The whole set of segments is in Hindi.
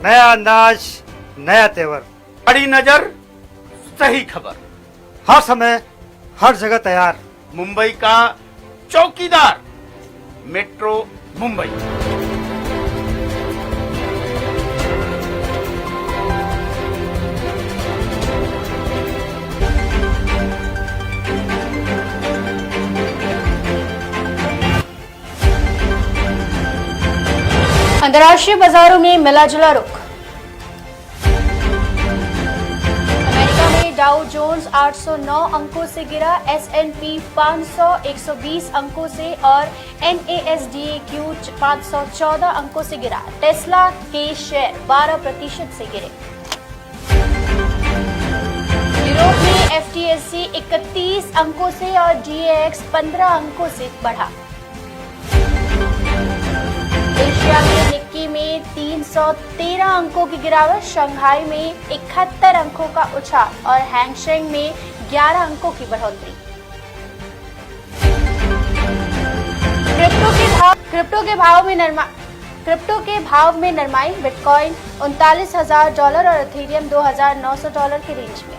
नया अंदाज, नया तेवर, बड़ी नजर, सही खबर, हर समय हर जगह तैयार। मुंबई का चौकीदार, मेट्रो मुंबई। अंतर्राष्ट्रीय बाजारों में मिला जुला रुख। अमेरिका में डाउ जोन्स 809 अंकों से गिरा, S&P 500 120 अंकों से और NASDAQ 514 अंकों से गिरा। टेस्ला के शेयर 12% से गिरे। यूरोप में FTSE 31 अंकों से और DAX 15 अंकों से बढ़ा। एशिया में निक्की में 313 अंकों की गिरावट, शंघाई में 71 अंकों का उछाल और हैंगसेंग में 11 अंकों की बढ़ोतरी। क्रिप्टो के भाव में नरमाई, बिटकॉइन $39,000 और इथेरियम $2,900 के रेंज में।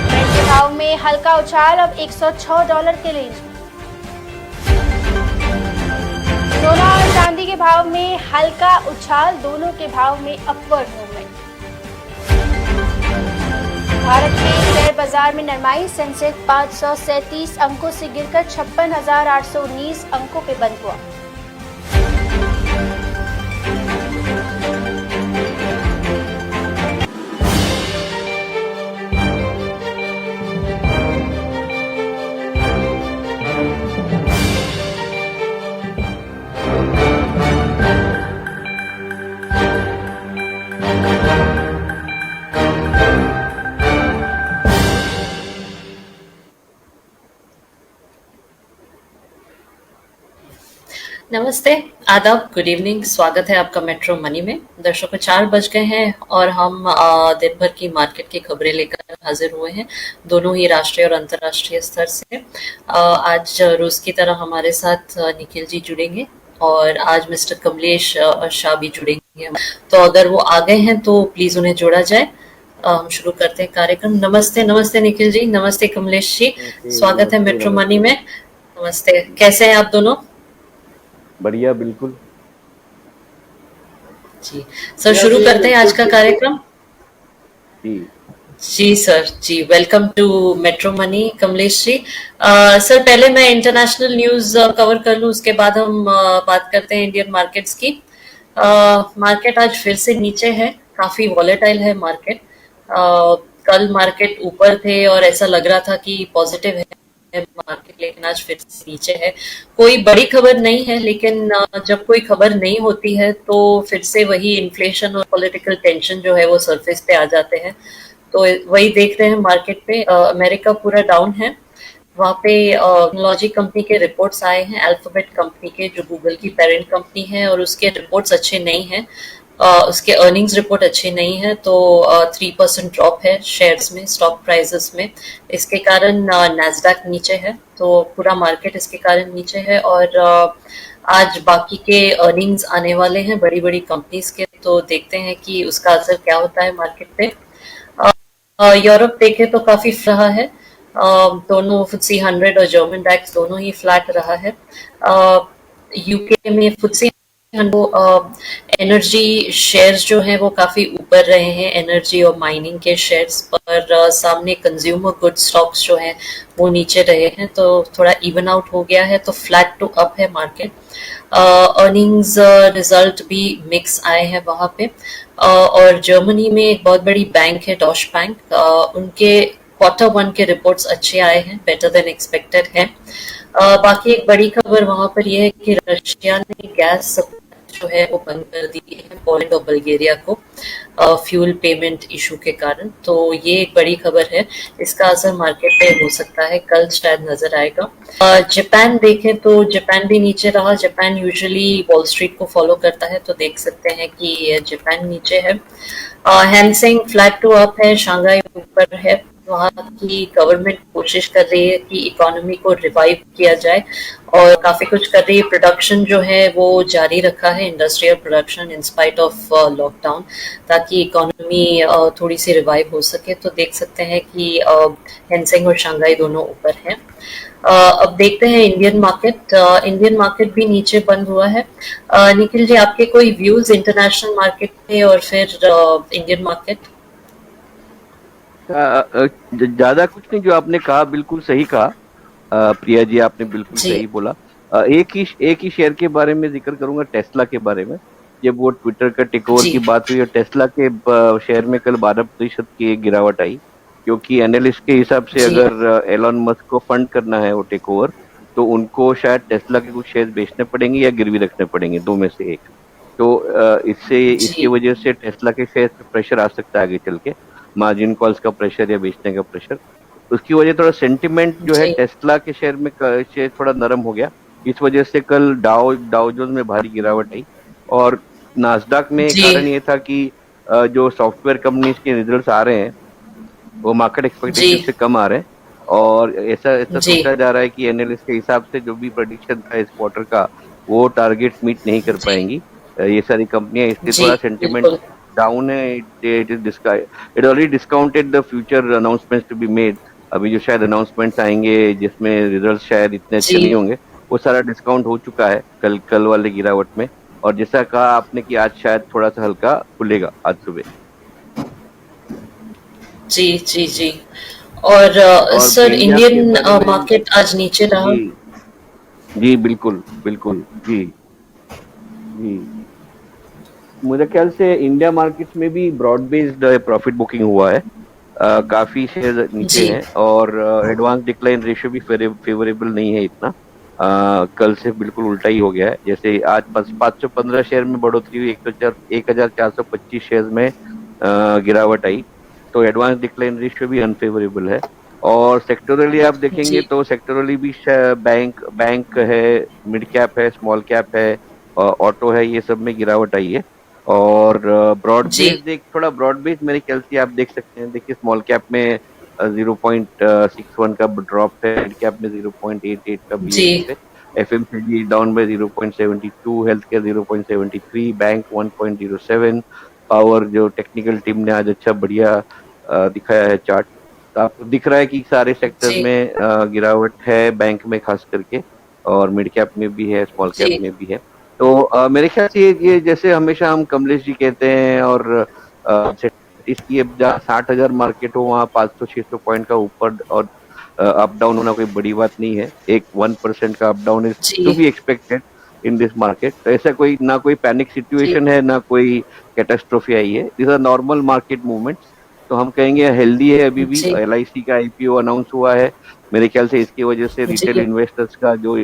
ब्रेंट के भाव में हल्का उछाल, अब $106 के रेंज में। सोना और चांदी के भाव में हल्का उछाल, दोनों के भाव में अपवर्ड मूवमेंट। भारत के शेयर बाजार में नरमाई, सेंसेक्स 537 अंकों से गिरकर 56,819 अंकों पे बंद हुआ। नमस्ते, आदाब, गुड इवनिंग। स्वागत है आपका मेट्रो मनी में। दर्शकों, 4 बज गए हैं और हम दिन भर की मार्केट की खबरें लेकर हाजिर हुए हैं, दोनों ही राष्ट्रीय और अंतर्राष्ट्रीय स्तर से। आज रोज की तरह हमारे साथ निखिल जी जुड़ेंगे और आज मिस्टर कमलेश शाह भी जुड़ेंगे। तो अगर वो आ गए हैं तो प्लीज उन्हें जोड़ा जाए। हम शुरू करते हैं कार्यक्रम। नमस्ते निखिल जी, नमस्ते कमलेश जी, स्वागत है मेट्रो मनी में। नमस्ते, कैसे हैं आप दोनों? बढ़िया, बिल्कुल जी सर, शुरू करते हैं आज का कार्यक्रम। जी सर, जी welcome to metro money Kamlesh ji. Sir, पहले मैं इंटरनेशनल न्यूज कवर कर लूं, उसके बाद हम बात करते हैं इंडियन मार्केट्स की। मार्केट आज फिर से नीचे है, काफी वॉलेटाइल है मार्केट। कल मार्केट ऊपर थे और ऐसा लग रहा था कि पॉजिटिव है मार्केट, लेकिन आज फिर से नीचे है। कोई बड़ी खबर नहीं है, लेकिन जब कोई खबर नहीं होती है तो फिर से वही इन्फ्लेशन और पॉलिटिकल टेंशन जो है वो सरफेस पे आ जाते हैं। तो वही देख रहे हैं मार्केट पे। अमेरिका पूरा डाउन है। वहाँ पे टेक्नोलॉजी कंपनी के रिपोर्ट्स आए हैं, अल्फाबेट कंपनी के, जो गूगल की पेरेंट कंपनी है, और उसके रिपोर्ट्स अच्छे नहीं हैं। उसके अर्निंग्स रिपोर्ट अच्छे नहीं है, तो 3% ड्रॉप है शेयर्स में, स्टॉक प्राइसेस में। इसके कारण नैस्डैक नीचे है, तो पूरा मार्केट इसके कारण नीचे है। और आज बाकी के अर्निंग्स आने वाले हैं बड़ी बड़ी कंपनीज के, तो देखते हैं कि उसका असर क्या होता है मार्केट पे। यूरोप देखे तो काफी रहा है, दोनों FTSE 100 और जर्मन डैक्स दोनों ही फ्लैट रहा है। यूके में FTSE वो एनर्जी शेयर्स जो हैं वो काफी ऊपर रहे हैं, एनर्जी और माइनिंग के शेयर्स पर। सामने कंज्यूमर गुड स्टॉक्स जो हैं वो नीचे रहे हैं, तो थोड़ा इवन आउट हो गया है, तो फ्लैट टू अप है मार्केट। अर्निंग्स रिजल्ट भी मिक्स आए हैं वहां पे। और जर्मनी में एक बहुत बड़ी बैंक है डॉश बैंक, उनके Q1 के रिपोर्ट्स अच्छे आए हैं, बेटर देन एक्सपेक्टेड है। बाकी एक बड़ी खबर वहां पर यह है कि रशिया ने गैस जो है वो बंद कर दी है पोलैंड और बल्गेरिया को, फ्यूल पेमेंट इशू के कारण। तो ये एक बड़ी खबर है, इसका असर मार्केट पे हो सकता है, कल शायद नजर आएगा। जापान देखें तो जापान भी नीचे रहा। जापान यूजुअली वॉल स्ट्रीट को फॉलो करता है, तो देख सकते हैं कि जापान नीचे है। हैंगसेंग फ्लैट टू अप है, शंघाई ऊपर है। वहाँ की गवर्नमेंट कोशिश कर रही है कि इकोनॉमी को रिवाइव किया जाए और काफी कुछ कर रही है। प्रोडक्शन जो है वो जारी रखा है, industrial production in spite of lockdown, ताकि इकोनॉमी थोड़ी सी रिवाइव हो सके। तो देख सकते हैं कि हैंगसेंग और शंघाई दोनों ऊपर हैं। अब देखते हैं इंडियन मार्केट। इंडियन मार्केट भी नीचे बंद हुआ है। निखिल जी, आपके कोई व्यूज इंटरनेशनल मार्केट पे और फिर इंडियन मार्केट? ज्यादा कुछ नहीं, जो आपने कहा बिल्कुल सही कहा। प्रिया जी, आपने बिल्कुल जी। सही बोला। एक ही शेयर के बारे में जिक्र करूंगा, टेस्ला के बारे में। जब वो ट्विटर का टेक ओवर जी। की बात हुई और टेस्ला के शेयर में कल 12% की एक गिरावट आई, क्योंकि एनालिस्ट के हिसाब से जी। अगर एलॉन मस्क को फंड करना है वो टेक ओवर, तो उनको शायद टेस्ला के कुछ शेयर बेचने पड़ेंगे या गिरवी रखने पड़ेंगे, दो में से एक। तो इसकी जी। वजह से टेस्ला के शेयर पे प्रेशर आ सकता है आगे चल के, मार्जिन कॉल्स का प्रेशर या बेचने का प्रेशर। उसकी वजह थोड़ा सेंटिमेंट जो है जी। टेस्ला के शेयर में शेयर थोड़ा नरम हो गया। इस वजह से कल डाउ जोन्स में भारी गिरावट आई। और नास्डाक में जी। कारण ये था कि जो सॉफ्टवेयर कंपनीज के रिजल्ट्स आ रहे हैं वो मार्केट एक्सपेक्टेशन जी। से कम आ रहे हैं। और ऐसा ऐसा जी। सोचा जा रहा है कि एनालिस्ट के हिसाब से जो भी प्रेडिक्शन था इस क्वार्टर का, वो टारगेट मीट नहीं कर जी। पाएंगी ये सारी कंपनियां। इसलिए जी, थोड़ा सेंटिमेंट बिल्कुल। डाउन है। It already discounted the future announcements to be made. अभी जो शायद अनाउंसमेंट्स आएंगे जिसमें रिजल्ट शायद इतने अच्छे नहीं जी। होंगे, वो सारा डिस्काउंट हो चुका है कल वाले गिरावट में। और जैसा कहा आपने कि आज शायद थोड़ा सा हल्का खुलेगा आज सुबह। जी। जी। जी। और और सर, बेलिया के इंडियन बारे में, मार्केट आज नीचे रहा। जी जी बिल्कुल बिल्कुल, जी जी। मुझे ख्याल से इंडिया मार्केट्स में भी ब्रॉड बेस्ड प्रॉफिट बुकिंग हुआ है। काफी शेयर नीचे जी। हैं और एडवांस डिक्लाइन रेशियो भी फेवरेबल नहीं है इतना। कल से बिल्कुल उल्टा ही हो गया है। जैसे आज 515 शेयर में बढ़ोतरी हुई, 1425 शेयर में गिरावट आई। तो एडवांस डिक्लाइन रेशियो भी अनफेवरेबल है। और सेक्टोरली आप देखेंगे जी। तो सेक्टोरली भी बैंक है, मिड कैप है, स्मॉल कैप है, ऑटो है, ये सब में गिरावट आई है। और ब्रॉड जी। बेस्ड, एक थोड़ा ब्रॉड बेस्ड मेरे ख्याल से आप देख सकते हैं। देखिए, स्मॉल कैप में 0.61 का ड्रॉप है, मिड कैप में 0.88 का जी। बीएससी पे, FMCG down by 0.72, health care 0.73, bank 1.07। Power, जो टेक्निकल टीम ने आज अच्छा बढ़िया दिखाया है चार्ट, तो आपको दिख रहा है कि सारे सेक्टर्स जी। में गिरावट है, बैंक में खास करके, और मिड कैप में भी है, स्मॉल कैप जी। में भी है। तो मेरे ख्याल से ये जैसे हमेशा हम कमलेश जी कहते हैं, और इसकी अब जहाँ 60,000 मार्केट हो वहाँ 500-600 पॉइंट का ऊपर और अप डाउन होना कोई बड़ी बात नहीं है। एक 1% का अप डाउन इज टू जी। Be expected in this market. तो ऐसा कोई ना कोई पैनिक जी। सिचुएशन है, ना कोई कैटास्ट्रोफी आई है। This are normal market movements. तो हम कहेंगे हेल्दी है अभी भी। जी। एलआईसी का आईपीओ अनाउंस हुआ है। मेरे ख्याल से इसकी वजह से रिटेल जी। इन्वेस्टर्स का जो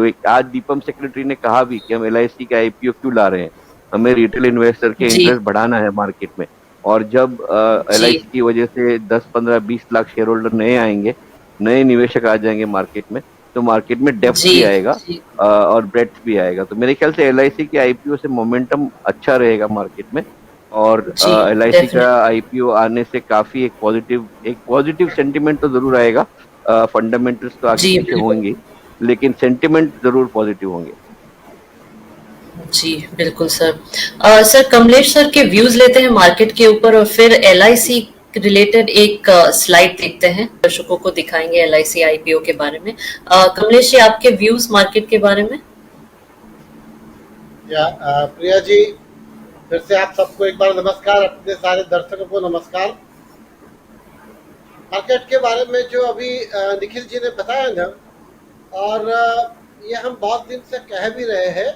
एक आज दीपम सेक्रेटरी ने कहा भी कि हम एलआईसी का आईपीओ क्यों ला रहे हैं, हमें रिटेल इन्वेस्टर के जी। इंटरेस्ट बढ़ाना है मार्केट में। और जब जी। एलआईसी की वजह से 10, 15, 20 लाख शेयर होल्डर नए आएंगे, नए निवेशक आ जाएंगे मार्केट में, तो मार्केट में डेप्थ जी। भी आएगा जी। और ब्रेड्थ भी आएगा। तो मेरे ख्याल से एलआईसी के आईपीओ से मोमेंटम अच्छा रहेगा मार्केट में। और जी, एलआईसी का डेफिनेटली। आईपीओ आने से काफी एक पॉजिटिव सेंटिमेंट तो जरूर आएगा। फंडामेंटल्स तो आगे जी, पीछे बिल्कुल। होंगे, लेकिन सेंटिमेंट जरूर पॉजिटिव होंगे। जी, बिल्कुल सर। सर, कमलेश सर के व्यूज लेते हैं मार्केट के ऊपर और फिर एलआईसी रिलेटेड एक स्लाइड देखते हैं, दर्शकों को दिखाएंगे एलआईसी आईपीओ के बारे में। कमलेश जी, आपके व्यूज मार्केट के बारे में? प्रिया जी, फिर से आप सबको एक बार नमस्कार, अपने सारे दर्शकों को नमस्कार। मार्केट के बारे में जो अभी निखिल जी ने बताया ना, और ये हम बहुत दिन से कह भी रहे हैं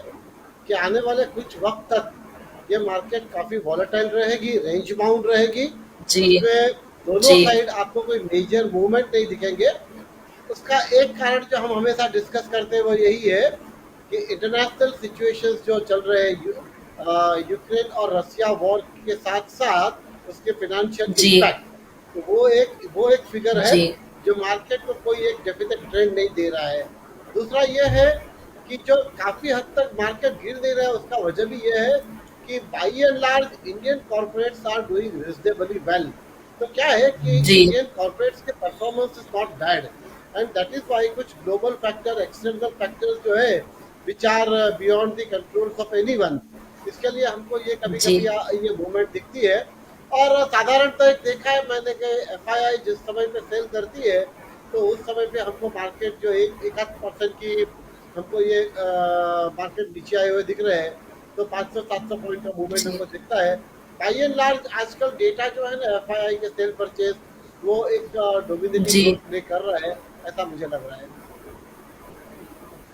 कि आने वाले कुछ वक्त तक ये मार्केट काफी वॉलेटाइल रहेगी, रेंज बाउंड रहेगी। जी। इसमें दोनों जी। साइड आपको कोई मेजर मूवमेंट नहीं दिखेंगे। उसका एक कारण जो हम हमेशा डिस्कस करते हैं वो यही है कि इंटरनेशनल सिचुएशंस जो चल रहे हैं, यूक्रेन और रसिया वॉर के साथ साथ उसके फिनेंशियल जी। इम्पैक्ट, तो वो एक फिगर है जी। जो मार्केट को कोई एक डेफिनेट ट्रेंड नहीं दे रहा है। दूसरा ये है कि जो काफी हद तक मार्केट गिर नहीं रहा है, उसका वजह भी ये है कि by and large Indian corporates are doing reasonably well. तो क्या है कि जी इंडियन कॉर्पोरेट्स के performance is not bad and that is why कुछ ग्लोबल फैक्टर एक्सटर्नल फैक्टर्स जो है which are beyond the controls of anyone, इसके लिए हमको ये कभी जी कभी ये मूवमेंट दिखती है। और साधारणतः एक देखा है मैंने कि एफआईआई जिस समय पे सेल करती है तो उस समय पे हमको मार्केट जो एक आध परसेंट की हमको ये मार्केट नीचे आए हुए दिख रहे हैं, तो 500-700 पॉइंट का मूवमेंट जी हमको दिखता है। बाई एंड लार्ज आजकल डेटा जो है ना एफआईआई के सेल परचेज वो एक डोमिनेटिंग जी रोल प्ले कर रहा है, ऐसा मुझे लग रहा है।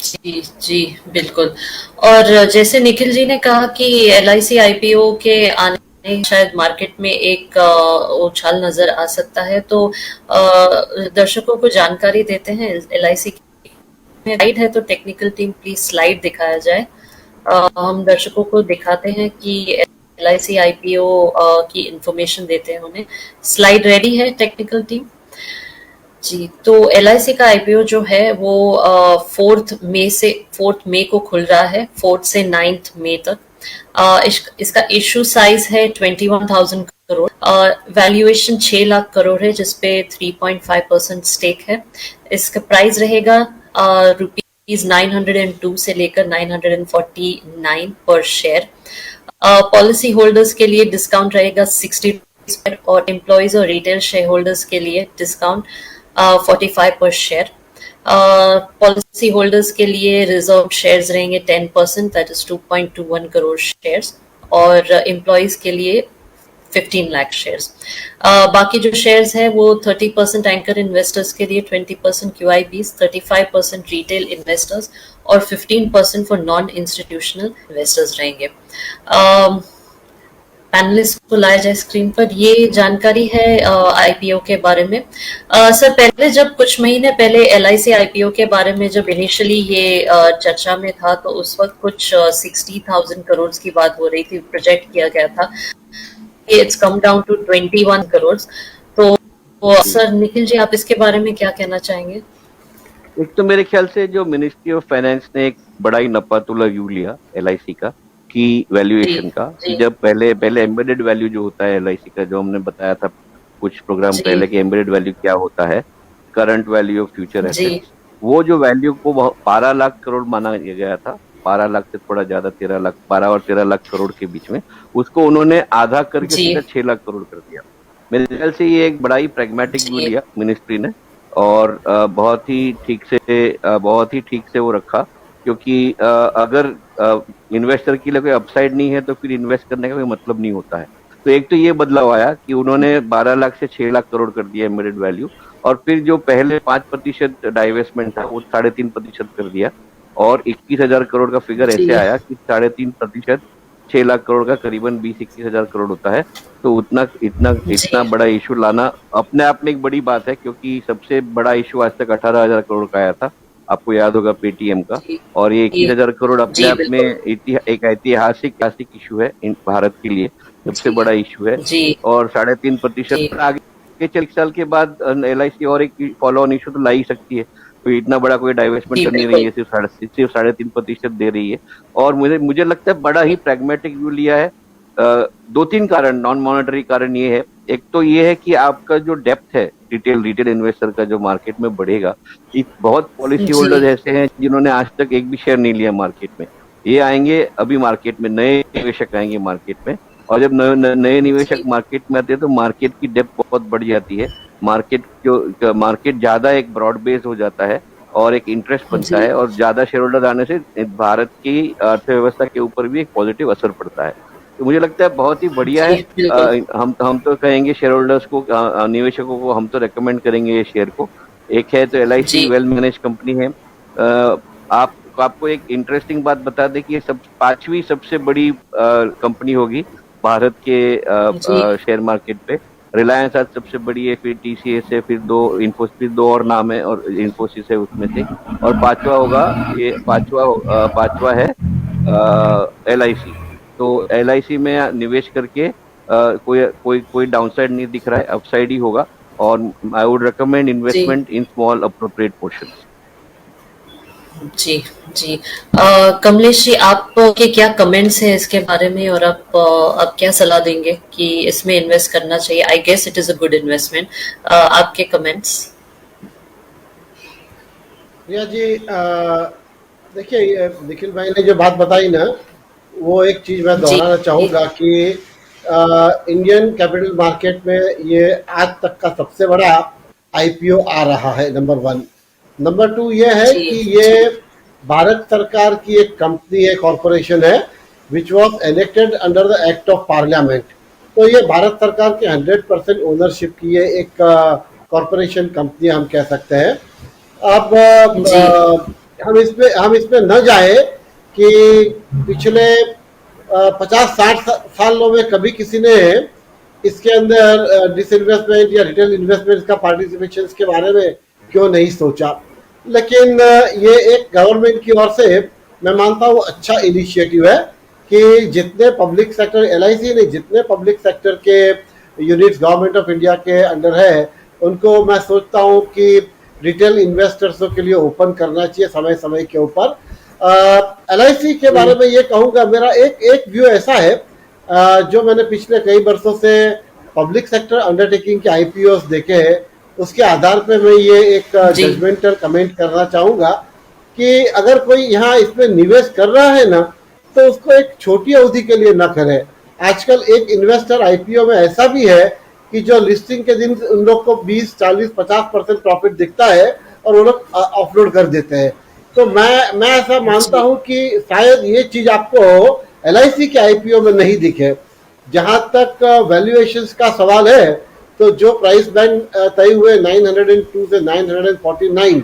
जी जी बिल्कुल। और जैसे निखिल जी ने कहा कि LIC IPO के आने शायद मार्केट में एक उछाल नजर आ सकता है, तो दर्शकों को जानकारी देते हैं LIC में स्लाइड है, तो टेक्निकल टीम प्लीज स्लाइड दिखाया जाए। हम दर्शकों को दिखाते हैं कि LIC IPO की इंफॉर्मेशन देते हैं उन्हें। स्लाइड रेडी है टेक्निकल टीम? जी, तो LIC का IPO जो है वो 4 मई को खुल रहा है, 4 से 9 मई तक। इसका इशू साइज है 21,000 करोड़, वैल्यूएशन 6 लाख करोड़ है, जिसपे 3.5% स्टेक है। इसका प्राइस रहेगा रुपीज 902 से लेकर 949 पर शेयर। पॉलिसी होल्डर्स के लिए डिस्काउंट रहेगा 60 और एम्प्लॉइज और रिटेल शेयर होल्डर्स के लिए डिस्काउंट 45 पर शेयर। पॉलिसी होल्डर्स के लिए रिजर्व शेयर्स रहेंगे 10%, दैट इज 2.21 करोड़ शेयर्स, और एम्प्लॉइज के लिए 15 लाख शेयर्स। बाकी जो शेयर्स है वो 30% एंकर इन्वेस्टर्स के लिए, 20% QIBs, 35% रिटेल इन्वेस्टर्स और 15% फॉर नॉन इंस्टीट्यूशनल इन्वेस्टर्स रहेंगे। पैनलिस्ट को लाया जाए स्क्रीन पर। ये जानकारी है IPO के बारे में। सर, पहले जब कुछ महीने पहले LIC IPO के बारे में जब इनिशियली ये चर्चा में था, तो उस वक्त कुछ 60,000 करोड़ की बात हो रही थी, प्रोजेक्ट किया गया था। It's come down to 21 crore. तो सर निखिल जी, आप इसके बारे में क्या कहना चाहेंगे? एक तो मेरे ख्याल से जो मिनिस्ट्री ऑफ फाइनेंस ने एक बड़ा ही नपातुला व्यू लिया LIC का की वैल्यूएशन का। जब पहले एम्बेडेड वैल्यू जो होता है LIC का, जो हमने बताया था कुछ प्रोग्राम पहले कि एम्बेडेड वैल्यू क्या होता है, current value of future assets, वो जो वैल्यू को 12 लाख करोड़ माना गया था, 12 लाख से थोड़ा ज्यादा, 13 लाख, 12 और 13 लाख करोड़ के बीच में, उसको उन्होंने आधा करके सीधा 6 लाख करोड़ कर दिया। मेरे ख्याल से ये एक बड़ा ही प्रैग्मेटिक व्यू लिया मिनिस्ट्री ने, और बहुत ही ठीक से वो रखा, क्योंकि अगर इन्वेस्टर के लिए कोई अपसाइड नहीं है तो फिर इन्वेस्ट करने का कोई मतलब नहीं होता है। तो एक तो ये बदलाव आया कि उन्होंने 12 लाख से 6 लाख करोड़ कर दिया एम्बेडेड वैल्यू, और फिर जो पहले 5% डाइवेस्टमेंट था वो 3.5% कर दिया, और 21,000 करोड़ का फिगर ऐसे आया कि 3.5% 6 लाख करोड़ का करीबन 20-21 हजार करोड़ होता है। तो इतना बड़ा इशू लाना अपने आप में एक बड़ी बात है, क्योंकि सबसे बड़ा इशू आज तक 18,000 करोड़ का आया था, आपको याद होगा, पेटीएम का, और ये 21,000 करोड़ अपने आप में एक ऐतिहासिक इशू है भारत के लिए, सबसे बड़ा इशू है। और 3.5% आगे चल साल के बाद LIC और एक फॉलो ऑन इशू तो ला ही सकती है, तो इतना बड़ा कोई डाइवेस्टमेंट कर नहीं रही है, सिर्फ 3.5% दे रही है। और मुझे लगता है बड़ा ही प्रैग्मेटिक व्यू लिया है। 2-3 कारण, नॉन मॉनेटरी कारण ये है। एक तो ये है कि आपका जो डेप्थ है रिटेल इन्वेस्टर का जो मार्केट में बढ़ेगा, बहुत पॉलिसी होल्डर्स ऐसे हैं जिन्होंने आज तक एक भी शेयर नहीं लिया मार्केट में, ये आएंगे अभी मार्केट में, नए निवेशक आएंगे मार्केट में, और जब नए निवेशक मार्केट में आते हैं तो मार्केट की डेप्थ बहुत बढ़ जाती है, मार्केट ज्यादा एक ब्रॉड बेस हो जाता है और एक इंटरेस्ट बनता है, और ज्यादा शेयर होल्डर आने से भारत की अर्थव्यवस्था के ऊपर भी एक पॉजिटिव असर पड़ता है। तो मुझे लगता है बहुत ही बढ़िया है। हम तो कहेंगे शेयर होल्डर्स को, निवेशकों को हम तो रेकमेंड करेंगे ये शेयर को। एक है तो LIC वेल मैनेज कंपनी है। आपको एक इंटरेस्टिंग बात बता दें कि ये 5वीं सबसे बड़ी कंपनी होगी भारत के शेयर मार्केट पे। रिलायंस आज सबसे बड़ी है, फिर TCS है, फिर 2 और नाम है, और इन्फोसिस है उसमें से, और पांचवा है LIC। तो LIC में निवेश करके कोई डाउनसाइड नहीं दिख रहा है, अपसाइड ही होगा, और I would recommend investment in small appropriate portions. जी जी। कमलेश जी, आपके क्या कमेंट्स हैं इसके बारे में, और आप क्या सलाह देंगे कि इसमें इन्वेस्ट करना चाहिए? I guess it is a good investment. आपके कमेंट्स? प्रिया जी, देखिए, ये निखिल भाई ने जो बात बताई ना, वो एक चीज मैं जी दोहराना जी चाहूंगा कि इंडियन कैपिटल मार्केट में ये आज तक का सबसे बड़ा आईपीओ आ रहा है, नंबर वन। नंबर टू ये है जी कि ये जी भारत सरकार की एक कंपनी है, कॉरपोरेशन है, which was elected under the act of parliament. तो ये भारत सरकार के 100% ओनरशिप की ये एक कॉरपोरेशन कंपनी हम कह सकते हैं। अब जी हम इसमें न जाए कि पिछले 50-60 सालों में कभी किसी ने इसके अंदर डिसइन्वेस्टमेंट या रिटेल इन्वेस्टमेंट का पार्टिसिपेशन के बारे में क्यों नहीं सोचा। लेकिन ये एक गवर्नमेंट की ओर से मैं मानता हूँ अच्छा इनिशिएटिव है कि जितने पब्लिक सेक्टर, एलआईसी नहीं, जितने पब्लिक सेक्टर के यूनिट्स गवर्नमेंट ऑफ इंडिया के अंडर है, उनको मैं सोचता हूँ कि रिटेल इन्वेस्टर्सों के लिए ओपन करना चाहिए समय समय के ऊपर। एलआईसी के बारे में ये कहूँगा, मेरा एक एक व्यू ऐसा है, जो मैंने पिछले कई वर्षों से पब्लिक सेक्टर अंडरटेकिंग के आईपीओ देखे हैं, उसके आधार पे मैं ये एक जी जजमेंटल कमेंट करना चाहूंगा कि अगर कोई यहाँ इसमें निवेश कर रहा है ना, तो उसको एक छोटी अवधि के लिए ना करे। आजकल एक इन्वेस्टर आईपीओ में ऐसा भी है कि जो लिस्टिंग के दिन उन लोग को 20, 40, 50% प्रॉफिट दिखता है और वो लोग ऑफलोड कर देते हैं। तो मैं ऐसा मानता हूं कि शायद ये चीज आपको एलआईसी के आईपीओ में नहीं दिखे। जहां तक वैल्यूएशंस का सवाल है, तो जो प्राइस बैंड तय हुए 902 से 949,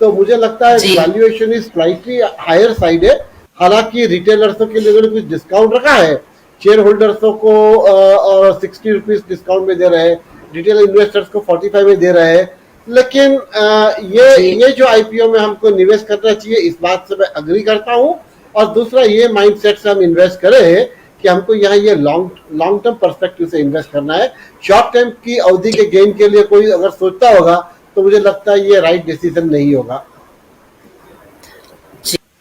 तो मुझे लगता है जी valuation is slightly higher side है। हालांकि रिटेलर्सों के लिए उन्होंने कुछ डिस्काउंट रखा है, शेयर होल्डर्सों को और 60 रुपीज डिस्काउंट में दे रहे हैं, रिटेल इन्वेस्टर्स को 45 में दे रहे हैं। लेकिन जी ये जो आईपीओ में हमको निवेश करना चाहिए, इस बात से मैं अग्री करता हूं। और दूसरा, ये माइंडसेट से हम इन्वेस्ट करें कि हमको यहाँ ये लॉन्ग टर्म पर्सपेक्टिव से इन्वेस्ट करना है। शॉर्ट टर्म की अवधि के गेन के लिए कोई अगर सोचता होगा, तो मुझे लगता है ये राइट डिसीजन नहीं होगा।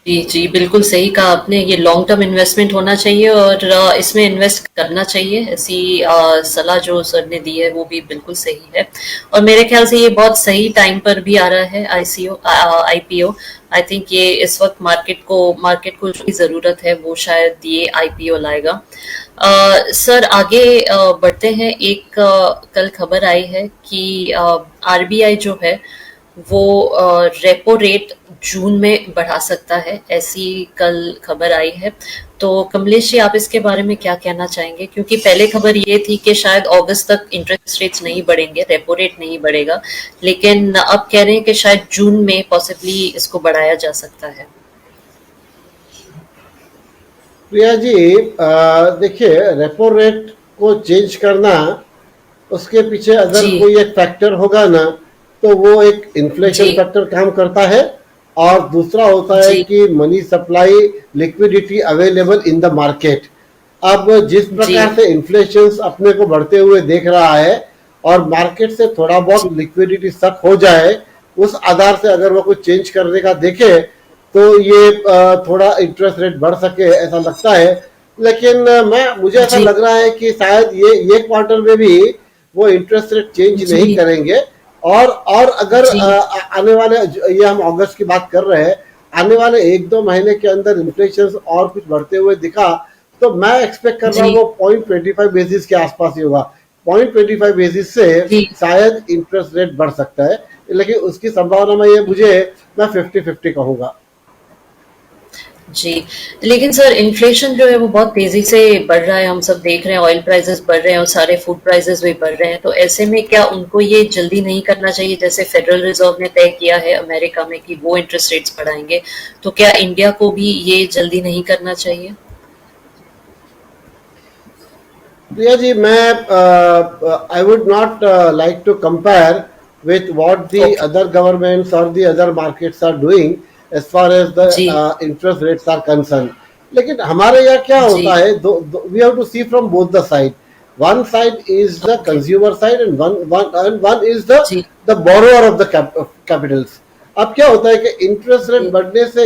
जी जी, बिल्कुल सही कहा आपने। ये लॉन्ग टर्म इन्वेस्टमेंट होना चाहिए और इसमें इन्वेस्ट करना चाहिए। ऐसी सलाह जो सर ने दी है वो भी बिल्कुल सही है, और मेरे ख्याल से ये बहुत सही टाइम पर भी आ रहा है आईपीओ। आई थिंक ये इस वक्त मार्केट को जो जरूरत है वो शायद ये आईपीओ लाएगा। सर आगे बढ़ते हैं। एक कल खबर आई है कि आरबीआई जो है वो रेपो रेट जून में बढ़ा सकता है, ऐसी कल खबर आई है। तो कमलेश जी, आप इसके बारे में क्या कहना चाहेंगे? क्योंकि पहले खबर ये थी कि शायद अगस्त तक इंटरेस्ट रेट्स नहीं बढ़ेंगे, रेपो रेट नहीं बढ़ेगा, लेकिन अब कह रहे हैं कि शायद जून में पॉसिबली इसको बढ़ाया जा सकता है। प्रिया जी, देखिए, रेपो रेट को चेंज करना, उसके पीछे अगर जी कोई एक फैक्टर होगा ना, तो वो एक इन्फ्लेशन जी फैक्टर काम करता है, और दूसरा होता है जी कि money supply, liquidity available in the market. अब जिस जी प्रकार से इन्फ्लेशन अपने को बढ़ते हुए देख रहा है, और मार्केट से थोड़ा जी बहुत लिक्विडिटी सक हो जाए, उस आधार से अगर वो कुछ चेंज करने का देखे, तो ये थोड़ा इंटरेस्ट रेट बढ़ सके, ऐसा लगता है। लेकिन मुझे ऐसा जी लग रहा है कि शायद ये क्वार्टर में भी वो इंटरेस्ट रेट चेंज नहीं जी करेंगे। और अगर जी आने वाले, ये हम अगस्त की बात कर रहे हैं, आने वाले 1-2 महीने के अंदर इन्फ्लेशन और कुछ बढ़ते हुए दिखा, तो मैं एक्सपेक्ट कर रहा हूँ जी वो 0.25 बेसिस के आसपास ही होगा। 0.25 बेसिस से जी शायद इंटरेस्ट रेट बढ़ सकता है, लेकिन उसकी संभावना मैं 50-50 कहूंगा। जी। लेकिन सर इन्फ्लेशन जो है वो बहुत तेजी से बढ़ रहा है, हम सब देख रहे हैं। ऑयल प्राइसेस बढ़ रहे हैं और सारे फूड प्राइसेस भी बढ़ रहे हैं। तो ऐसे में क्या उनको ये जल्दी नहीं करना चाहिए, जैसे फेडरल रिजर्व ने तय किया है अमेरिका में कि वो इंटरेस्ट रेट्स बढ़ाएंगे, तो क्या इंडिया को भी ये जल्दी नहीं करना चाहिए? Priya ji, I would not like to compare with what the okay. other governments or the other markets are doing as far as the जी interest rates are concerned. लेकिन हमारे यहाँ क्या जी होता है, we have to see from both the side. One side is the okay. consumer side, and one is जी the borrower of the capitals. अब क्या होता है कि इंटरेस्ट रेट बढ़ने से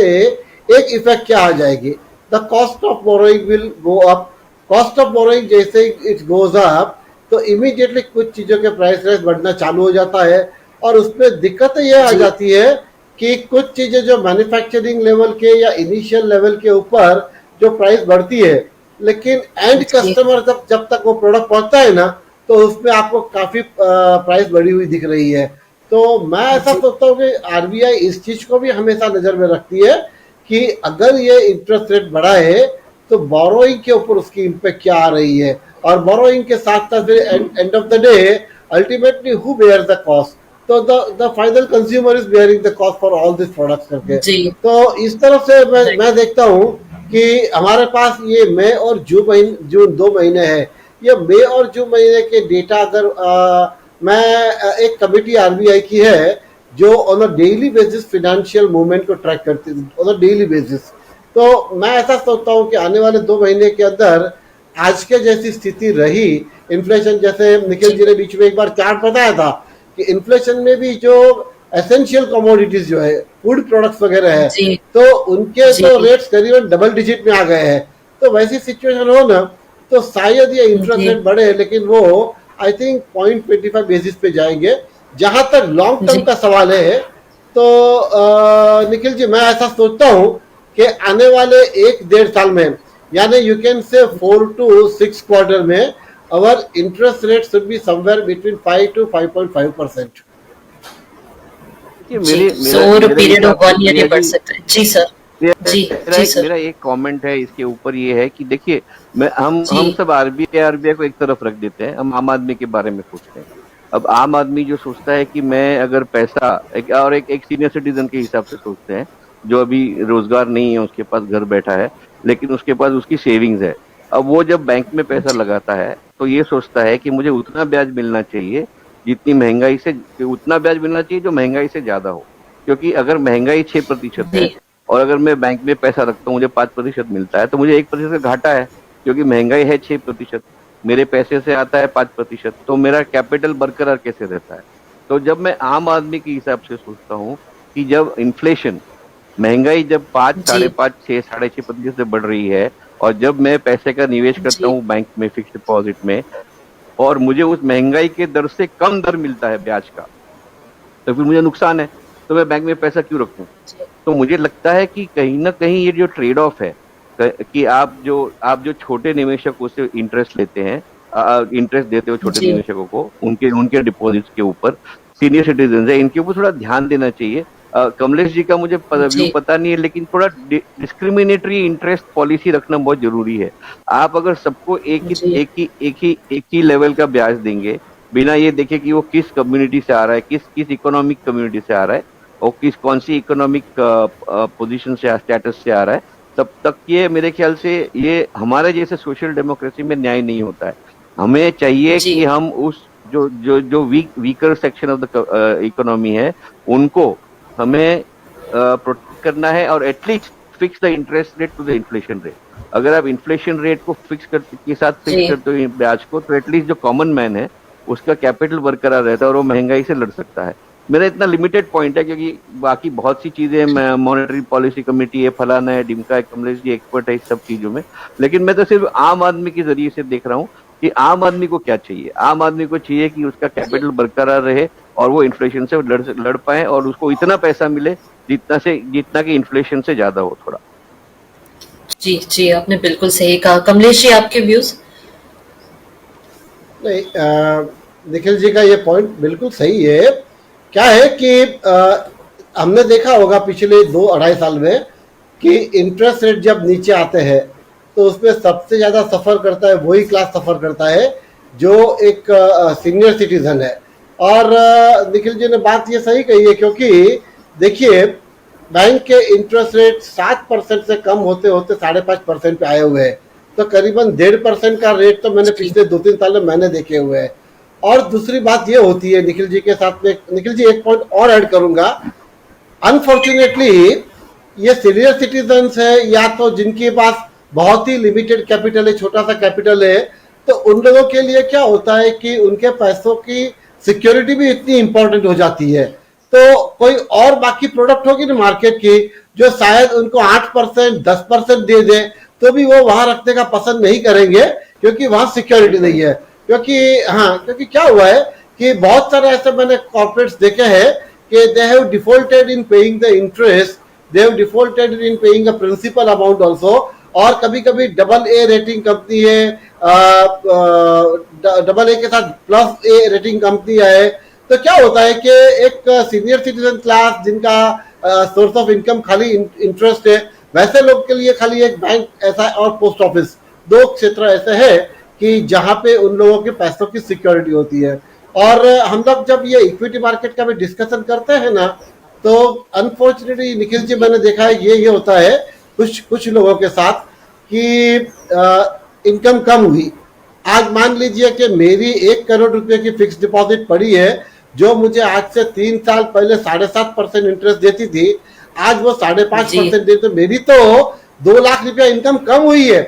एक इफेक्ट क्या आ जाएगी, the cost of borrowing will go up. Cost of borrowing जैसे इट गोज अप तो इमीडिएटली कुछ चीजों के प्राइस रेट बढ़ना चालू हो जाता है, और उसमें दिक्कत ये आ जाती है कि कुछ चीजें जो मैन्युफैक्चरिंग लेवल के या इनिशियल लेवल के ऊपर जो प्राइस बढ़ती है, लेकिन एंड कस्टमर जब तक वो प्रोडक्ट पहुंचता है ना, तो उसमें आपको काफी प्राइस बढ़ी हुई दिख रही है। तो मैं ऐसा सोचता हूँ कि आरबीआई इस चीज को भी हमेशा नजर में रखती है कि अगर ये इंटरेस्ट रेट बढ़ा है तो बोरोइंग के ऊपर उसकी इम्पैक्ट क्या आ रही है, और बोरोइंग के साथ साथ end of the day ultimately who bear the cost, तो the final consumer is bearing the cost for all this products करके। तो इस तरफ से मैं देखता हूँ कि हमारे पास ये मई और जून 2 महीने हैं। ये मई और जून महीने के डेटा अगर मैं एक कमेटी आरबीआई की है जो on a daily basis financial movement को ट्रैक करती है ऑन अ डेली बेसिस, तो मैं ऐसा सोचता हूँ कि आने वाले 2 महीने के अंदर आज के जैसी स्थिति रही, इन्फ्लेशन जैसे निखिल जी ने बीच में एक बार चार्ट बताया था कि इन्फ्लेशन में भी जो एसेंशियल कमोडिटीज जो है फूड प्रोडक्ट्स वगैरह है, तो उनके तो रेट्स करीबन डबल डिजिट में आ गए हैं। तो वैसी सिचुएशन हो ना तो शायद ये इंटरेस्ट रेट बढ़े, लेकिन वो आई थिंक 0.25 बेसिस पे जाएंगे। जहां तक लॉन्ग टर्म का सवाल है तो निखिल जी मैं ऐसा सोचता हूं कि आने वाले 1-1.5 साल में, यानी you can say 4 to 6 quarter में our interest rate should be somewhere between 5 to 5.5%. Over period of 1 year बढ़ सकता है। जी सर। जी सर। मेरा एक कमेंट है इसके ऊपर, ये है कि देखिए हम सब आरबीआई को एक तरफ रख देते हैं, हम आम आदमी के बारे में सोचते हैं। अब आम आदमी जो सोचता है कि मैं अगर पैसा एक सीनियर सिटीजन के हिसाब से सोचते हैं जो अभी रोजगार नहीं है, उसके पास घर बैठा है लेकिन उसके पास उसकी सेविंग्स है। अब वो जब बैंक में पैसा लगाता है तो ये सोचता है कि मुझे उतना ब्याज मिलना चाहिए जितनी महंगाई से, उतना ब्याज मिलना चाहिए जो महंगाई से ज्यादा हो, क्योंकि अगर महंगाई 6% है और अगर मैं बैंक में पैसा रखता हूँ मुझे 5% मिलता है तो मुझे 1% घाटा है, क्योंकि महंगाई है 6%, मेरे पैसे से आता है 5%, तो मेरा कैपिटल बरकरार कैसे रहता है। तो जब मैं आम आदमी के हिसाब से सोचता हूँ कि जब इन्फ्लेशन, महंगाई जब 5, 5.5, 6, 6.5% से बढ़ रही है और जब मैं पैसे का निवेश करता हूँ बैंक में फिक्स डिपॉजिट में और मुझे उस महंगाई के दर से कम दर मिलता है ब्याज का, तो फिर मुझे नुकसान है, तो मैं बैंक में पैसा क्यों रखूं। तो मुझे लगता है कि कहीं ना कहीं ये जो ट्रेड ऑफ है कि आप जो छोटे निवेशकों से इंटरेस्ट लेते हैं, इंटरेस्ट देते हो छोटे निवेशकों को उनके डिपॉजिट्स के ऊपर, सीनियर सिटीजन है, इनके ऊपर थोड़ा ध्यान देना चाहिए। कमलेश जी का मुझे व्यू पता नहीं है, लेकिन थोड़ा डिस्क्रिमिनेटरी इंटरेस्ट पॉलिसी रखना बहुत जरूरी है। आप अगर सबको एक ही लेवल का ब्याज देंगे बिना ये देखे कि वो किस कम्युनिटी से आ रहा है, किस इकोनॉमिक कम्युनिटी से आ रहा है और कौन सी इकोनॉमिक पोजीशन से, स्टेटस से आ रहा है, तब तक ये मेरे ख्याल से ये हमारे जैसे सोशल डेमोक्रेसी में न्याय नहीं होता है। हमें चाहिए कि हम उस जो weaker section of the economy है उनको हमें प्रोटेक्ट करना है और at least fix the interest rate to the inflation rate. अगर आप इन्फ्लेशन रेट को फिक्स करते हो ब्याज को, तो एटलीस्ट जो कॉमन मैन है उसका कैपिटल बरकरार रहता है और वो महंगाई से लड़ सकता है। मेरा इतना लिमिटेड पॉइंट है क्योंकि बाकी बहुत सी चीजें, मॉनेटरी पॉलिसी कमेटी है, फलाना है, डिमका है, कमलेश जी एक्सपर्ट है इस सब चीजों में, लेकिन मैं तो सिर्फ आम आदमी के जरिए से देख रहा हूँ कि आम आदमी को क्या चाहिए। आम आदमी को चाहिए कि उसका कैपिटल बरकरार रहे और वो इन्फ्लेशन से लड़ पाए और उसको इतना पैसा मिले जितना कि इन्फ्लेशन से ज्यादा हो थोड़ा। जी आपने बिल्कुल सही कहा। कमलेश जी आपके व्यूज? नहीं, निखिल जी का ये पॉइंट बिल्कुल सही है। क्या है कि हमने देखा होगा पिछले 2-2.5 साल में कि इंटरेस्ट रेट जब नीचे आते हैं तो उसमें सबसे ज्यादा सफर करता है वही क्लास सफर करता है जो एक सीनियर सिटीजन है। और निखिल जी ने बात ये सही कही है, क्योंकि देखिए बैंक के इंटरेस्ट रेट 7% से कम होते होते 5.5% पे आए हुए हैं, तो करीबन 1.5% का रेट तो मैंने पिछले 2-3 साल में मैंने देखे हुए हैं। और दूसरी बात ये होती है निखिल जी के साथ में, निखिल जी एक पॉइंट और ऐड करूंगा, अनफॉर्चुनेटली ये सीनियर सिटीजन्स है या तो जिनके पास बहुत ही लिमिटेड कैपिटल है, छोटा सा कैपिटल है, तो उन लोगों के लिए क्या होता है कि उनके पैसों की सिक्योरिटी भी इतनी इंपॉर्टेंट हो जाती है तो कोई और बाकी प्रोडक्ट होगी ना मार्केट की जो शायद उनको 8% 10% दे दे, तो भी वो वहां रखने का पसंद नहीं करेंगे, क्योंकि वहां सिक्योरिटी नहीं है। क्योंकि क्या हुआ है कि बहुत सारे ऐसे मैंने कॉर्पोरेट्स देखे हैं कि they have defaulted in paying the interest, they have defaulted in paying a principal amount also, और कभी कभी AA रेटिंग कंपनी है, AA के साथ +A रेटिंग कंपनी है। तो क्या होता है कि एक सीनियर सिटीजन क्लास जिनका सोर्स ऑफ इनकम खाली इंटरेस्ट है, वैसे लोग के लिए खाली एक बैंक ऐसा और पोस्ट ऑफिस, 2 क्षेत्र ऐसे हैं कि जहां पे उन लोगों के पैसों की सिक्योरिटी होती है। और हम लोग जब ये इक्विटी मार्केट का भी डिस्कशन करते हैं ना, तो अनफॉर्चुनेटली निखिल जी मैंने देखा है ये होता है कुछ लोगों के साथ कि इनकम कम हुई। आज मान लीजिए कि मेरी 1 करोड़ रुपए की फिक्स डिपॉजिट पड़ी है, जो मुझे आज से 3 साल पहले 7.5% इंटरेस्ट देती थी, आज वो 5.5% देती, तो मेरी तो 2 लाख रुपया इनकम कम हुई है,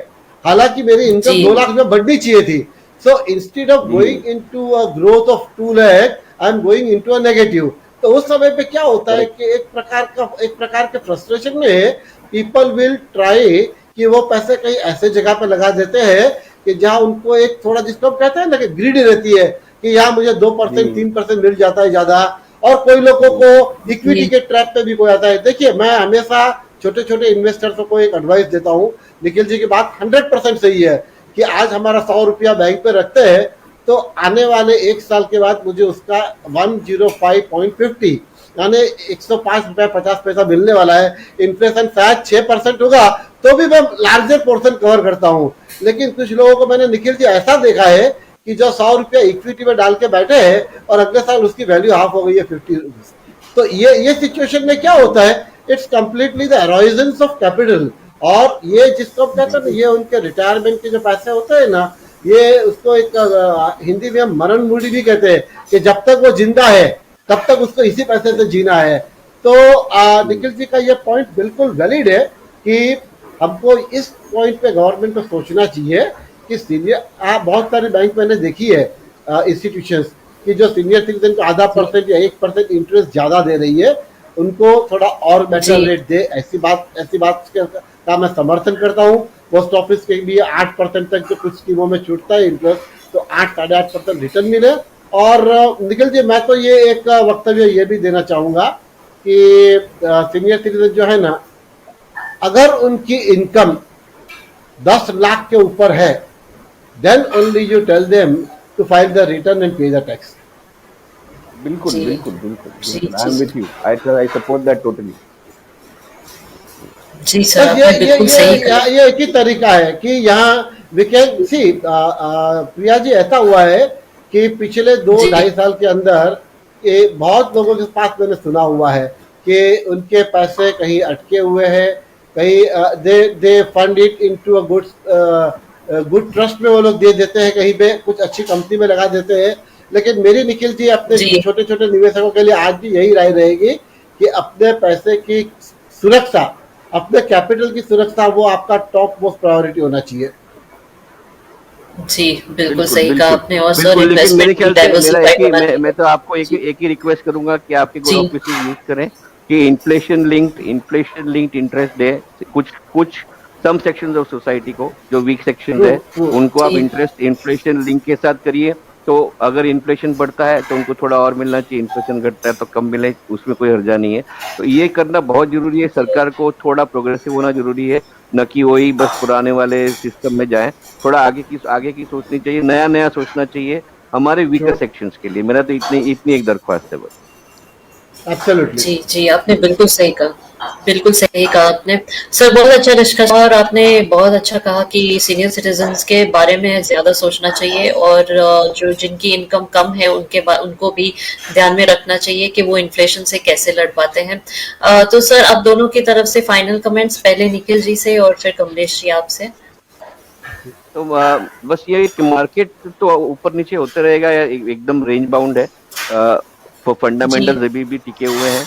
हालांकि मेरी इनकम 2 लाख रुपया बढ़नी चाहिए थी। So instead of going into a growth of 2 lakh, I am going into a negative. तो उस समय पे क्या होता है कि एक प्रकार के फ्रस्ट्रेशन में पीपल विल ट्राई कि वो पैसे कहीं ऐसे जगह पे लगा देते हैं कि जहां उनको एक थोड़ा, जिसको कहते हैं ना कि ग्रीडी रहती है कि यहाँ मुझे 2% 3% मिल जाता है ज्यादा, और कोई लोगों को इक्विटी के ट्रैप पे भी कोई आता है। देखिए, मैं हमेशा छोटे छोटे इन्वेस्टर्स को एक एडवाइस देता हूँ, निखिल जी की बात 100% सही है कि आज हमारा 100 रुपया बैंक पे रखते हैं, तो आने वाले 1 साल के बाद मुझे उसका 105.50 यानी 105 रुपया 50 पैसा मिलने वाला है। इन्फ्लेशन शायद 6% होगा, तो भी मैं लार्जर पोर्शन कवर करता हूँ। लेकिन कुछ लोगों को मैंने निखिल जी ऐसा देखा है कि जो 100 रुपया इक्विटी में डाल के बैठे हैं और अगले साल उसकी वैल्यू हाफ हो गई है 50 रुपीज। तो ये सिचुएशन में क्या होता है, it's completely the erosion of capital. और ये जिसको कहते हैं ना, ये उनके रिटायरमेंट के जो पैसे होते हैं ना, ये उसको एक हिंदी में हम मरण मूडी भी कहते हैं कि जब तक वो जिंदा है तब तक उसको इसी पैसे से जीना है। तो निखिल जी का ये पॉइंट बिल्कुल वैलिड है कि हमको इस पॉइंट पे गवर्नमेंट को सोचना चाहिए कि सीनियर, बहुत सारे बैंक मैंने देखी है इंस्टीट्यूशंस कि जो सीनियर सिटीजन को आधा % या 1% इंटरेस्ट ज्यादा दे रही है, उनको थोड़ा और बेटर रेट दे। ऐसी बात का मैं समर्थन करता हूँ। पोस्ट ऑफिस के लिए 8% तक जो कुछ स्कीमों में छूटता है इंटरेस्ट, तो 8-8.5% रिटर्न मिले। और निखिल जी, मैं तो ये एक वक्तव्य ये भी देना चाहूंगा कि सीनियर सिटीजन जो है ना, अगर उनकी इनकम 10 लाख के ऊपर है, then only you tell them to file the return and pay the tax. बिल्कुल I am with you, I support that totally. जी सर, बिल्कुल सही कहा। ये एक ही तरीका है कि यहाँ we can see, Priya ji, ऐसा हुआ है कि पिछले 2-2.5 साल के अंदर ये बहुत लोगों के पास मैंने सुना हुआ है कि उनके पैसे कहीं अटके हुए हैं, कहीं they fund it into a good trust में वो लोग दे देते हैं, कहीं पे कुछ अच्छी कंपनी में लगा देते हैं। लेकिन मेरी निखिल जी अपने छोटे छोटे निवेशकों के लिए आज भी यही राय रहेगी कि अपने पैसे की सुरक्षा, अपने कैपिटल की सुरक्षा, वो आपका टॉप मोस्ट प्रायोरिटी होना चाहिए। जी बिल्कुल सही कहा आपने। और सर, लेकिन मेरे ख्याल से मैं तो आपको एक ही रिक्वेस्ट करूंगा कि आपके गुड ऑफिस यूज करें कि इन्फ्लेशन लिंक्ड इंटरेस्ट दे। कुछ सम सेक्शंस ऑफ सोसाइटी को, जो वीक सेक्शन है, उनको आप इंटरेस्ट इन्फ्लेशन लिंक के साथ करिए। तो अगर इन्फ्लेशन बढ़ता है तो उनको थोड़ा और मिलना चाहिए, इन्फ्लेशन घटता है तो कम मिले, उसमें कोई हर्जा नहीं है। तो ये करना बहुत जरूरी है। सरकार को थोड़ा प्रोग्रेसिव होना जरूरी है, न कि वही बस पुराने वाले सिस्टम में जाए। थोड़ा आगे की सोचनी चाहिए, नया सोचना चाहिए हमारे वीकर सेक्शंस के लिए। मेरा तो इतनी एक दरख्वास्त है बस। एब्सोल्युटली जी, आपने बिल्कुल सही कहा आपने। सर, बहुत अच्छा डिस्कस, और आपने बहुत अच्छा कहा कि सीनियर सिटीजन्स के बारे में ज्यादा सोचना चाहिए, और जो जिनकी इनकम कम है उनको भी ध्यान में रखना चाहिए कि वो इन्फ्लेशन से कैसे लड़ पाते हैं। तो सर, अब दोनों की तरफ से फाइनल कमेंट्स, पहले निखिल जी से और फिर कमलेश जी आपसे। तो बस ये कि मार्केट तो ऊपर नीचे होते रहेगा, या एकदम रेंज बाउंड है। फंडामेंटल्स अभी भी टिके हुए हैं।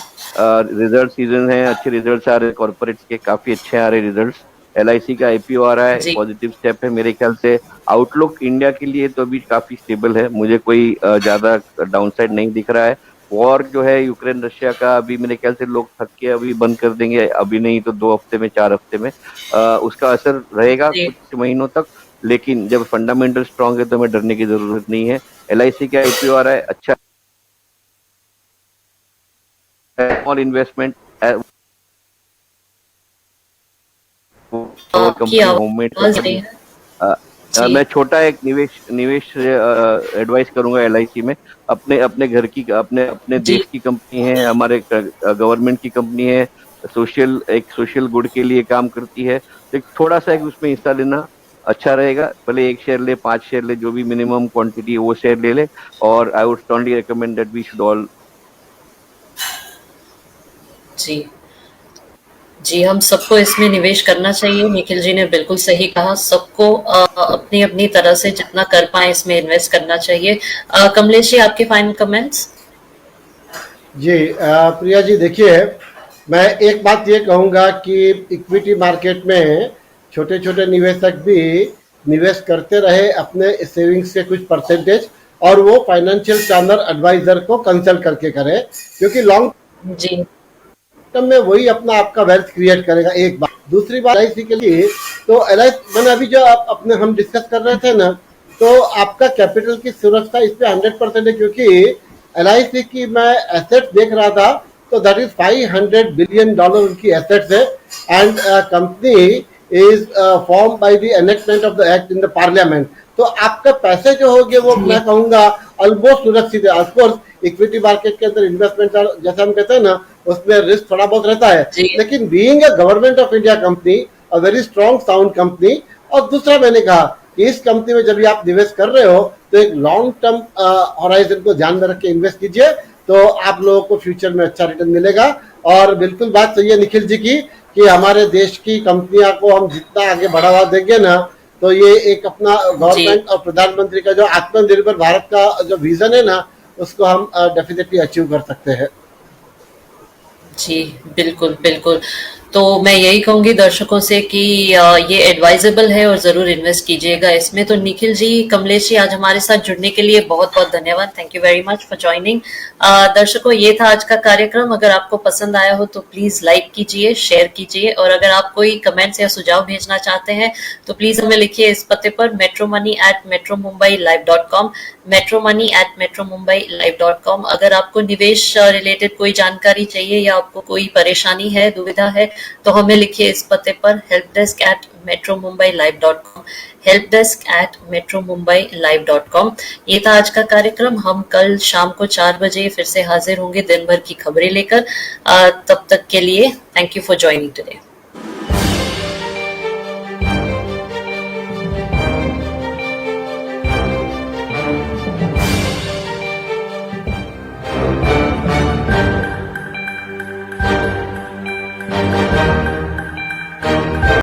रिजल्ट सीजन है, अच्छे रिजल्ट्स आ रहे, कॉर्पोरेट्स के काफी अच्छे आ रहे रिजल्ट्स। LIC का IPO आ रहा है, पॉजिटिव स्टेप है मेरे ख्याल से। आउटलुक इंडिया के लिए तो अभी काफी स्टेबल है, मुझे कोई ज्यादा डाउनसाइड नहीं दिख रहा है। वॉर जो है यूक्रेन रशिया का, अभी मेरे ख्याल से लोग थक के अभी बंद कर देंगे, अभी नहीं तो 2 हफ्ते में 4 हफ्ते में उसका असर रहेगा जी। कुछ महीनों तक। लेकिन जब फंडामेंटल स्ट्रांग है तो हमें डरने की जरूरत नहीं है। LIC का IPO आ रहा है, अच्छा स्मॉल इन्वेस्टमेंट आपकी होममेड आवाज नहीं है। जी। मैं छोटा एक निवेश एडवाइस करूंगा LIC में। अपने अपने घर की, अपने अपने जी। देश की कंपनी है, हमारे गवर्नमेंट की कंपनी है, सोशल गुड के लिए काम करती है, तो एक थोड़ा सा एक उसमें हिस्सा लेना अच्छा रहेगा। भले 1 शेयर ले, 5 शेयर ले, जो भी मिनिमम क्वांटिटी है वो शेयर ले ले। और I would strongly recommend that we should all. जी जी, हम सबको इसमें निवेश करना चाहिए। निखिल जी ने बिल्कुल सही कहा, सबको अपनी अपनी तरह से जितना कर पाए इसमें इन्वेस्ट करना चाहिए। कमलेश जी, आपके फाइनल कमेंट्स। जी प्रिया जी, देखिए मैं एक बात ये कहूँगा कि इक्विटी मार्केट में छोटे छोटे निवेशक भी निवेश करते रहे अपने सेविंग्स के कुछ परसेंटेज, और वो फाइनेंशियल प्लानर एडवाइजर को कंसल्ट करके करें, क्योंकि लॉन्ग जी टर्म में वही अपना आपका वेल्थ क्रिएट करेगा। एक बात, दूसरी बात LIC के लिए, तो LIC मैंने अभी जो अपने हम डिस्कस कर रहे थे ना, तो आपका कैपिटल की सुरक्षा इस पे 100% है, क्योंकि LIC की मैं एसेट देख रहा था तो दैट इज $500 बिलियन उनकी एसेट्स है। And company is form by the enactment of the act in the parliament. तो आपके पैसे जो होंगे वो मैं कहूंगा ऑलमोस्ट सुरक्षित है। ऑफकोर्स इक्विटी मार्केट के अंदर इन्वेस्टमेंट जैसे हम कहते हैं ना, उसमें रिस्क थोड़ा बहुत रहता है, जी। लेकिन being a government of India company, a very strong sound company. और दूसरा मैंने कहा कि इस कंपनी में जब भी आप निवेश कर रहे हो तो एक लॉन्ग टर्म होराइजन को ध्यान में रख के इन्वेस्ट कीजिए, तो आप लोगों को फ्यूचर में अच्छा रिटर्न मिलेगा। और बिल्कुल बात सही है निखिल जी की कि हमारे देश की कंपनियां को हम जितना आगे बढ़ावा देंगे ना, तो ये एक अपना गवर्नमेंट और प्रधानमंत्री का जो आत्मनिर्भर भारत का जो विजन है ना, उसको हम डेफिनेटली अचीव कर सकते हैं। जी बिल्कुल बिल्कुल। तो मैं यही कहूंगी दर्शकों से कि ये एडवाइजेबल है और जरूर इन्वेस्ट कीजिएगा इसमें। तो निखिल जी, कमलेश जी, आज हमारे साथ जुड़ने के लिए बहुत बहुत धन्यवाद। Thank you very much for joining. दर्शकों, ये था आज का कार्यक्रम। अगर आपको पसंद आया हो तो प्लीज लाइक कीजिए, शेयर कीजिए, और अगर आप कोई कमेंट्स या सुझाव भेजना चाहते हैं तो प्लीज हमें लिखिए इस पते पर metromoney@metromumbaiLive.com, metromoney@metromumbaiLive.com। अगर आपको निवेश रिलेटेड कोई जानकारी चाहिए या आपको कोई परेशानी है, दुविधा है, तो हमें लिखिए इस पते पर helpdesk@metromumbaiLive.com, helpdesk@metromumbaiLive.com। ये था आज का कार्यक्रम। हम कल शाम को 4 बजे फिर से हाजिर होंगे दिन भर की खबरें लेकर। तब तक के लिए thank you for joining today.